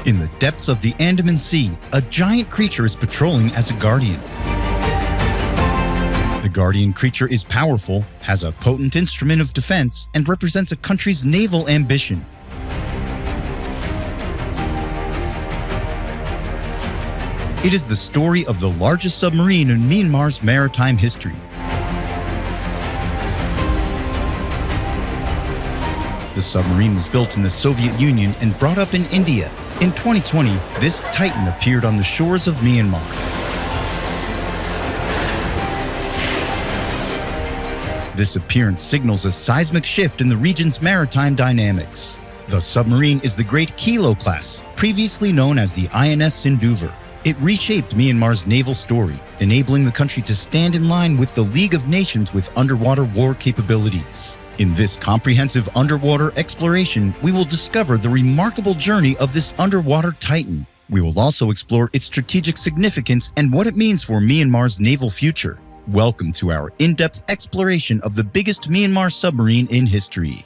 In the depths of the Andaman Sea, a giant creature is patrolling as a guardian. The guardian creature is powerful, has a potent instrument of defense, and represents a country's naval ambition. It is the story of the largest submarine in Myanmar's maritime history. The submarine was built in the Soviet Union and brought up in India. In 2020, this Titan appeared on the shores of Myanmar. This appearance signals a seismic shift in the region's maritime dynamics. The submarine is the Great Kilo class, previously known as the INS Sindhuvir. It reshaped Myanmar's naval story, enabling the country to stand in line with the League of Nations with underwater war capabilities. In this comprehensive underwater exploration, we will discover the remarkable journey of this underwater titan. We will also explore its strategic significance and what it means for Myanmar's naval future. Welcome to our in-depth exploration of the biggest Myanmar submarine in history.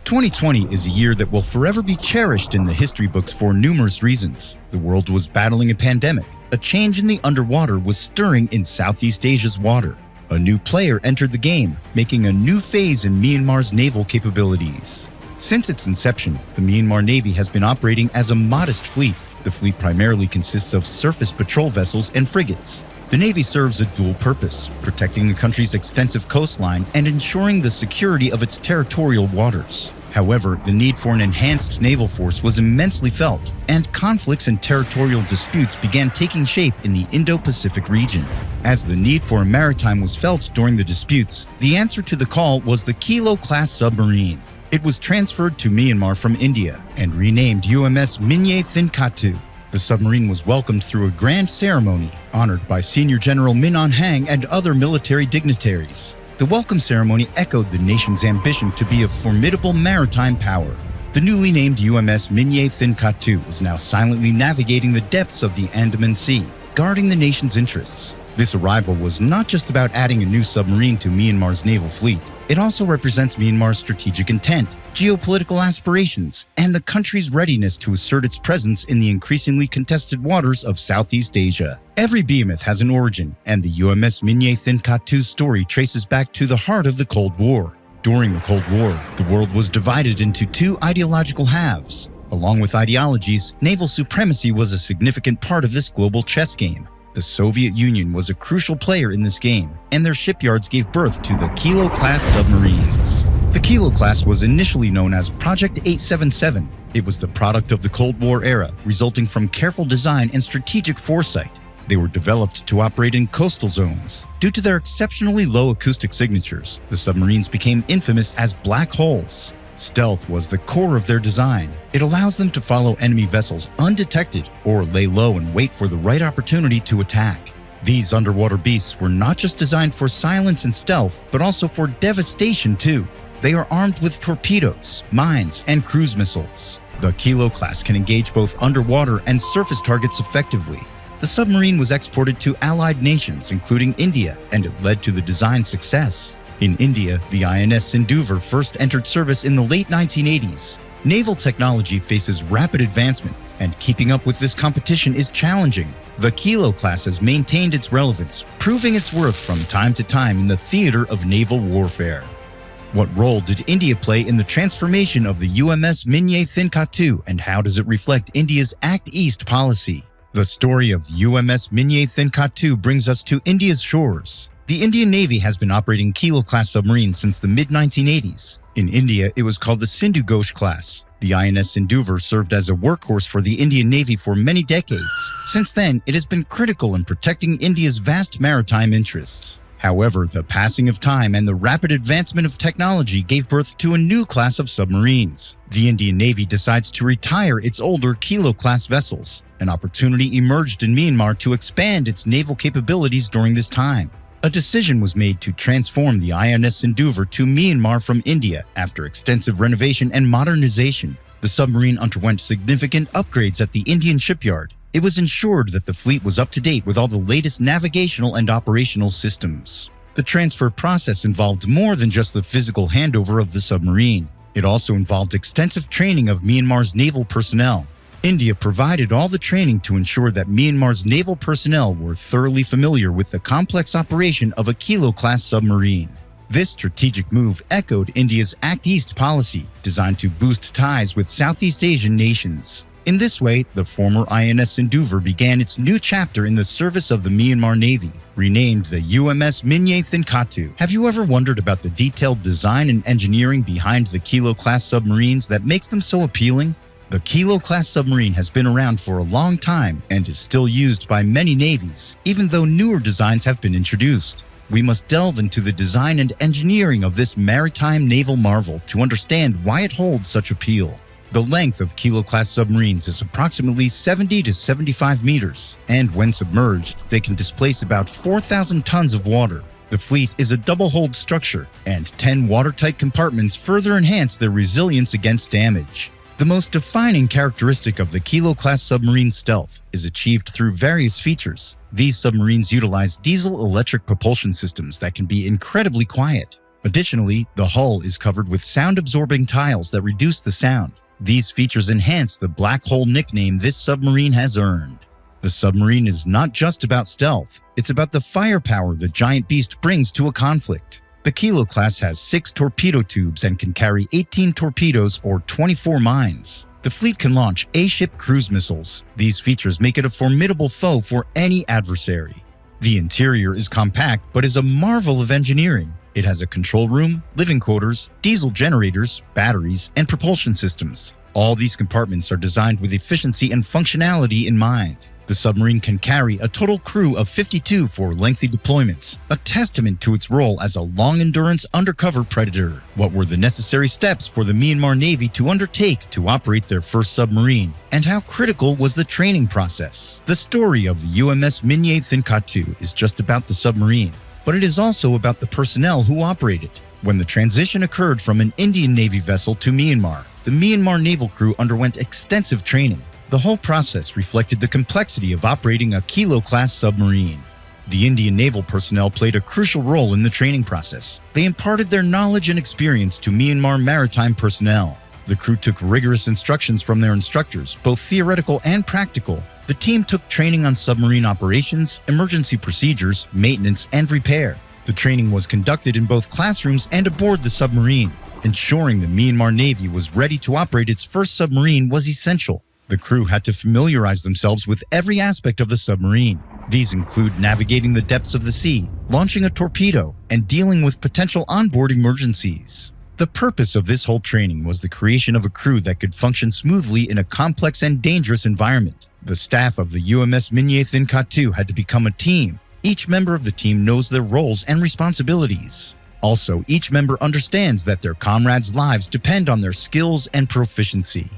2020 is a year that will forever be cherished in the history books for numerous reasons. The world was battling a pandemic. A change in the underwater was stirring in Southeast Asia's water. A new player entered the game, making a new phase in Myanmar's naval capabilities. Since its inception, the Myanmar Navy has been operating as a modest fleet. The fleet primarily consists of surface patrol vessels and frigates. The Navy serves a dual purpose, protecting the country's extensive coastline and ensuring the security of its territorial waters. However, the need for an enhanced naval force was immensely felt, and conflicts and territorial disputes began taking shape in the Indo-Pacific region. As the need for a maritime was felt during the disputes, the answer to the call was the Kilo-class submarine. It was transferred to Myanmar from India and renamed UMS Minye Thinkatu. The submarine was welcomed through a grand ceremony, honored by Senior General Min Aung Hlaing and other military dignitaries. The welcome ceremony echoed the nation's ambition to be a formidable maritime power. The newly named UMS Minye Thinkatu is now silently navigating the depths of the Andaman Sea, guarding the nation's interests. This arrival was not just about adding a new submarine to Myanmar's naval fleet. It also represents Myanmar's strategic intent, geopolitical aspirations, and the country's readiness to assert its presence in the increasingly contested waters of Southeast Asia. Every behemoth has an origin, and the UMS Minye Thinkatu's story traces back to the heart of the Cold War. During the Cold War, the world was divided into two ideological halves. Along with ideologies, naval supremacy was a significant part of this global chess game. The Soviet Union was a crucial player in this game, and their shipyards gave birth to the Kilo-class submarines. The Kilo-class was initially known as Project 877. It was the product of the Cold War era, resulting from careful design and strategic foresight. They were developed to operate in coastal zones. Due to their exceptionally low acoustic signatures, the submarines became infamous as black holes. Stealth was the core of their design. It allows them to follow enemy vessels undetected or lay low and wait for the right opportunity to attack. These underwater beasts were not just designed for silence and stealth, but also for devastation too. They are armed with torpedoes, mines, and cruise missiles. The Kilo class can engage both underwater and surface targets effectively. The submarine was exported to allied nations, including India, and it led to the design's success. In India, the INS Sindhuvir first entered service in the late 1980s. Naval technology faces rapid advancement, and keeping up with this competition is challenging. The Kilo class has maintained its relevance, proving its worth from time to time in the theater of naval warfare. What role did India play in the transformation of the UMS Minye Thinkatu, and how does it reflect India's Act East policy? The story of UMS Minye Thinkatu brings us to India's shores. The Indian Navy has been operating Kilo-class submarines since the mid-1980s. In India, it was called the Sindhu Ghosh class. The INS Sindhuvir served as a workhorse for the Indian Navy for many decades. Since then, it has been critical in protecting India's vast maritime interests. However, the passing of time and the rapid advancement of technology gave birth to a new class of submarines. The Indian Navy decides to retire its older Kilo-class vessels. An opportunity emerged in Myanmar to expand its naval capabilities during this time. A decision was made to transform the INS Sindhuvir to Myanmar from India after extensive renovation and modernization. The submarine underwent significant upgrades at the Indian shipyard. It was ensured that the fleet was up to date with all the latest navigational and operational systems. The transfer process involved more than just the physical handover of the submarine. It also involved extensive training of Myanmar's naval personnel. India provided all the training to ensure that Myanmar's naval personnel were thoroughly familiar with the complex operation of a Kilo-class submarine. This strategic move echoed India's Act East policy, designed to boost ties with Southeast Asian nations. In this way, the former INS Sindhuvir began its new chapter in the service of the Myanmar Navy, renamed the UMS Minye Thinkatu. Have you ever wondered about the detailed design and engineering behind the Kilo-class submarines that makes them so appealing? The Kilo-class submarine has been around for a long time and is still used by many navies, even though newer designs have been introduced. We must delve into the design and engineering of this maritime naval marvel to understand why it holds such appeal. The length of Kilo-class submarines is approximately 70 to 75 meters, and when submerged, they can displace about 4,000 tons of water. The fleet is a double-hulled structure, and 10 watertight compartments further enhance their resilience against damage. The most defining characteristic of the Kilo-class submarine stealth is achieved through various features. These submarines utilize diesel-electric propulsion systems that can be incredibly quiet. Additionally, the hull is covered with sound-absorbing tiles that reduce the sound. These features enhance the black hole nickname this submarine has earned. The submarine is not just about stealth, it's about the firepower the giant beast brings to a conflict. The Kilo-class has 6 torpedo tubes and can carry 18 torpedoes or 24 mines. The fleet can launch A-ship cruise missiles. These features make it a formidable foe for any adversary. The interior is compact but is a marvel of engineering. It has a control room, living quarters, diesel generators, batteries, and propulsion systems. All these compartments are designed with efficiency and functionality in mind. The submarine can carry a total crew of 52 for lengthy deployments, a testament to its role as a long-endurance undercover predator. What were the necessary steps for the Myanmar Navy to undertake to operate their first submarine, and how critical was the training process? The story of the UMS Minye Thinkatu is just about the submarine, but it is also about the personnel who operate it. When the transition occurred from an Indian Navy vessel to Myanmar, the Myanmar naval crew underwent extensive training. The whole process reflected the complexity of operating a Kilo-class submarine. The Indian naval personnel played a crucial role in the training process. They imparted their knowledge and experience to Myanmar maritime personnel. The crew took rigorous instructions from their instructors, both theoretical and practical. The team took training on submarine operations, emergency procedures, maintenance, and repair. The training was conducted in both classrooms and aboard the submarine. Ensuring the Myanmar Navy was ready to operate its first submarine was essential. The crew had to familiarize themselves with every aspect of the submarine. These include navigating the depths of the sea, launching a torpedo, and dealing with potential onboard emergencies. The purpose of this whole training was the creation of a crew that could function smoothly in a complex and dangerous environment. The staff of the UMS Minye Thinkatu had to become a team. Each member of the team knows their roles and responsibilities. Also, each member understands that their comrades' lives depend on their skills and proficiency.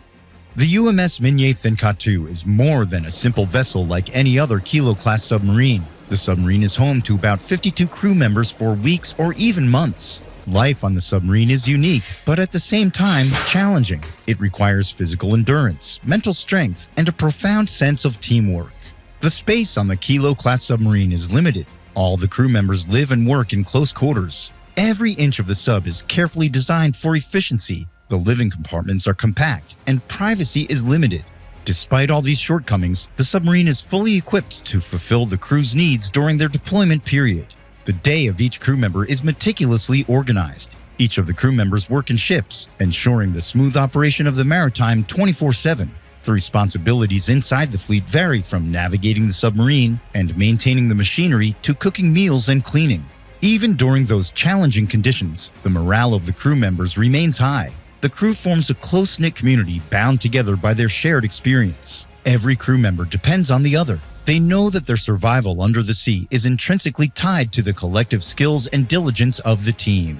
The UMS Minye Thinkatu is more than a simple vessel like any other Kilo-class submarine. The submarine is home to about 52 crew members for weeks or even months. Life on the submarine is unique, but at the same time, challenging. It requires physical endurance, mental strength, and a profound sense of teamwork. The space on the Kilo-class submarine is limited. All the crew members live and work in close quarters. Every inch of the sub is carefully designed for efficiency. The living compartments are compact, and privacy is limited. Despite all these shortcomings, the submarine is fully equipped to fulfill the crew's needs during their deployment period. The day of each crew member is meticulously organized. Each of the crew members work in shifts, ensuring the smooth operation of the maritime 24/7. The responsibilities inside the fleet vary from navigating the submarine and maintaining the machinery to cooking meals and cleaning. Even during those challenging conditions, the morale of the crew members remains high. The crew forms a close-knit community bound together by their shared experience. Every crew member depends on the other. They know that their survival under the sea is intrinsically tied to the collective skills and diligence of the team.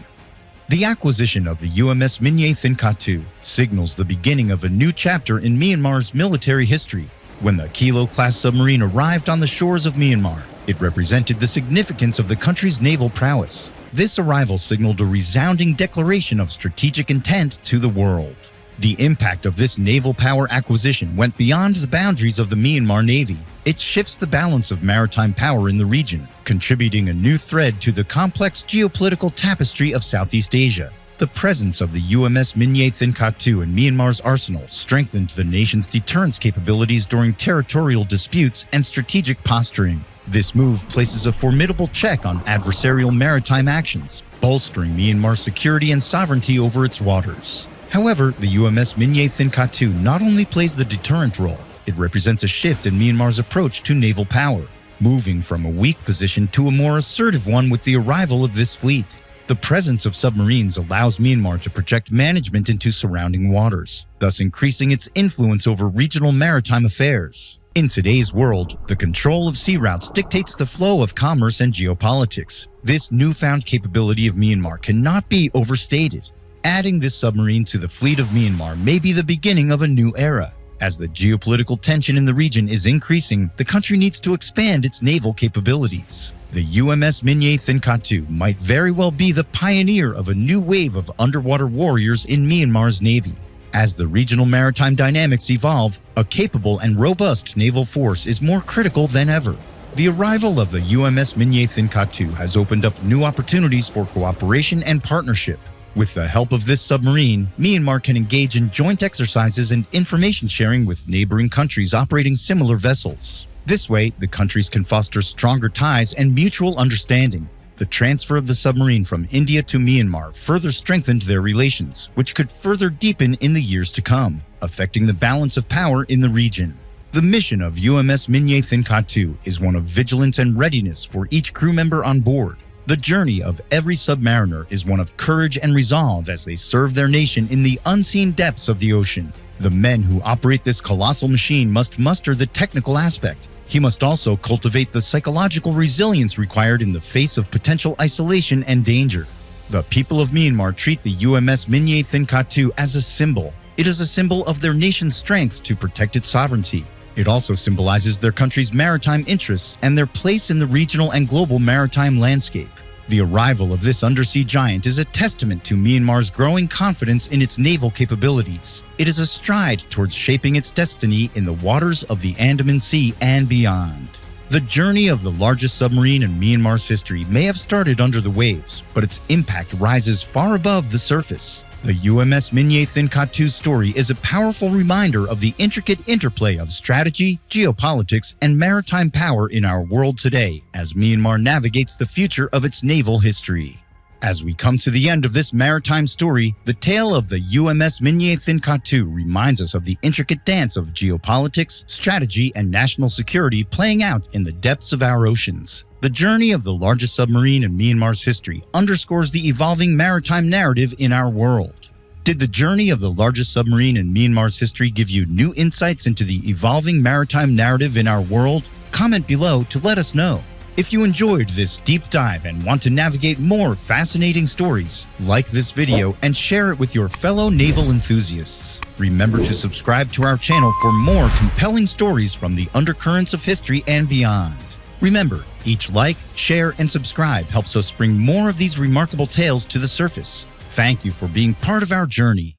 The acquisition of the UMS Minye Thinkatu signals the beginning of a new chapter in Myanmar's military history. When the Kilo-class submarine arrived on the shores of Myanmar, it represented the significance of the country's naval prowess. This arrival signaled a resounding declaration of strategic intent to the world. The impact of this naval power acquisition went beyond the boundaries of the Myanmar Navy. It shifts the balance of maritime power in the region, contributing a new thread to the complex geopolitical tapestry of Southeast Asia. The presence of the UMS Minye Thinkatu in Myanmar's arsenal strengthened the nation's deterrence capabilities during territorial disputes and strategic posturing. This move places a formidable check on adversarial maritime actions, bolstering Myanmar's security and sovereignty over its waters. However, the UMS Minye Thinkatu not only plays the deterrent role, it represents a shift in Myanmar's approach to naval power, moving from a weak position to a more assertive one with the arrival of this fleet. The presence of submarines allows Myanmar to project management into surrounding waters, thus increasing its influence over regional maritime affairs. In today's world, the control of sea routes dictates the flow of commerce and geopolitics. This newfound capability of Myanmar cannot be overstated. Adding this submarine to the fleet of Myanmar may be the beginning of a new era. As the geopolitical tension in the region is increasing, the country needs to expand its naval capabilities. The UMS Minye Thinkatu might very well be the pioneer of a new wave of underwater warriors in Myanmar's navy. As the regional maritime dynamics evolve, a capable and robust naval force is more critical than ever. The arrival of the UMS Minye Thinkatu has opened up new opportunities for cooperation and partnership. With the help of this submarine, Myanmar can engage in joint exercises and information sharing with neighboring countries operating similar vessels. This way, the countries can foster stronger ties and mutual understanding. The transfer of the submarine from India to Myanmar further strengthened their relations, which could further deepen in the years to come, affecting the balance of power in the region. The mission of UMS Minye Thinkatu is one of vigilance and readiness for each crew member on board. The journey of every submariner is one of courage and resolve as they serve their nation in the unseen depths of the ocean. The men who operate this colossal machine must muster the technical aspect. He must also cultivate the psychological resilience required in the face of potential isolation and danger. The people of Myanmar treat the UMS Minye Thinkatu as a symbol. It is a symbol of their nation's strength to protect its sovereignty. It also symbolizes their country's maritime interests and their place in the regional and global maritime landscape. The arrival of this undersea giant is a testament to Myanmar's growing confidence in its naval capabilities. It is a stride towards shaping its destiny in the waters of the Andaman Sea and beyond. The journey of the largest submarine in Myanmar's history may have started under the waves, but its impact rises far above the surface. The UMS Minye Thinkatu's story is a powerful reminder of the intricate interplay of strategy, geopolitics, and maritime power in our world today as Myanmar navigates the future of its naval history. As we come to the end of this maritime story, the tale of the UMS Minye Thinkatu reminds us of the intricate dance of geopolitics, strategy, and national security playing out in the depths of our oceans. The journey of the largest submarine in Myanmar's history underscores the evolving maritime narrative in our world. Did the journey of the largest submarine in Myanmar's history give you new insights into the evolving maritime narrative in our world? Comment below to let us know. If you enjoyed this deep dive and want to navigate more fascinating stories, like this video and share it with your fellow naval enthusiasts. Remember to subscribe to our channel for more compelling stories from the undercurrents of history and beyond. Remember, each like, share, and subscribe helps us bring more of these remarkable tales to the surface. Thank you for being part of our journey.